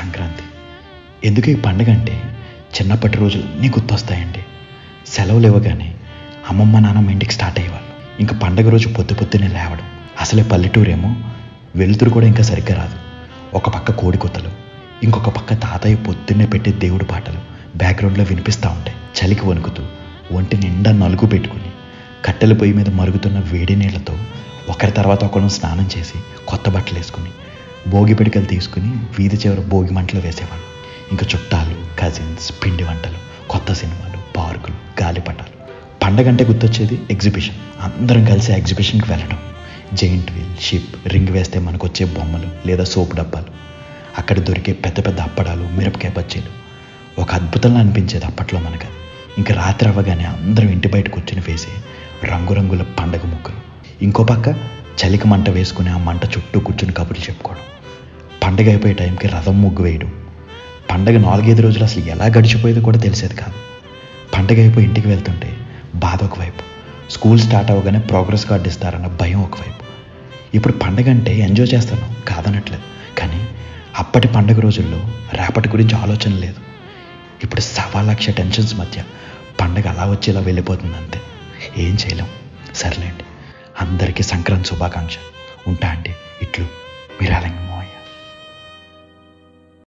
సంక్రాంతి. ఎందుకు ఈ పండుగ అంటే చిన్నప్పటి రోజులు అన్నీ గుర్తొస్తాయండి. సెలవులు ఇవ్వగానే అమ్మమ్మ నాన్నమ్మ ఇంటికి స్టార్ట్ అయ్యేవాళ్ళు. ఇంకా పండగ రోజు పొద్దు పొద్దున్నే లేవడం. అసలే పల్లెటూరేమో వెలుతురు కూడా ఇంకా సరిగ్గా రాదు. ఒక పక్క కోడి కొత్తలు, ఇంకొక పక్క తాతయ్య పొద్దున్నే పెట్టే దేవుడి పాటలు బ్యాక్గ్రౌండ్లో వినిపిస్తూ ఉంటాయి. చలికి వణుకుతూ ఒంటి నిండా నలుగు పెట్టుకుని కట్టెల పొయ్యి మీద మరుగుతున్న వేడి నీళ్లతో ఒకరి తర్వాత ఒకరు స్నానం చేసి కొత్త బట్టలు వేసుకుని భోగి పిడికలు తీసుకుని వీధి చివర భోగి మంటలు వేసేవాళ్ళు. ఇంకా చుట్టాలు, కజిన్స్, పిండి వంటలు, కొత్త సినిమాలు, పార్కులు, గాలిపటాలు. పండగ అంటే గుర్తొచ్చేది ఎగ్జిబిషన్. అందరం కలిసి ఎగ్జిబిషన్కి వెళ్ళడం. జైంట్ వీల్, షిప్, రింగ్ వేస్తే మనకు వచ్చే బొమ్మలు లేదా సోపు డబ్బాలు, అక్కడ దొరికే పెద్ద పెద్ద అప్పడాలు, మిరపకాయ బజ్జీలు ఒక అద్భుతంగా అనిపించేది అప్పట్లో మనకు. ఇంకా రాత్రి అవ్వగానే అందరం ఇంటి బయట కూర్చుని వేసే రంగురంగుల పండగ ముగ్గులు. ఇంకో పక్క చలికి మంట వేసుకుని ఆ మంట చుట్టూ కూర్చుని కబుర్లు చెప్పుకోవడం. పండగ అయిపోయే టైంకి రథం ముగ్గు వేయడం. పండగ 4-5 రోజులు అసలు ఎలా గడిచిపోయేదో కూడా తెలిసేది కాదు. పండగ అయిపోయి ఇంటికి వెళ్తుంటే బాధ ఒకవైపు, స్కూల్ స్టార్ట్ అవ్వగానే ప్రోగ్రెస్ కార్డు ఇస్తారన్న భయం ఒకవైపు. ఇప్పుడు పండగ అంటే ఎంజాయ్ చేస్తాను కాదనట్లేదు, కానీ అప్పటి పండగ రోజుల్లో రేపటి గురించి ఆలోచన లేదు. ఇప్పుడు 1,00,000 టెన్షన్స్ మధ్య పండగ అలా వచ్చి ఇలా వెళ్ళిపోతుంది అంతే. ఏం చేయలేం. సర్లేండి, అందరికీ సంక్రాంతి శుభాకాంక్షలు. ఉంటా అండి. ఇట్లు మీరాలింగం.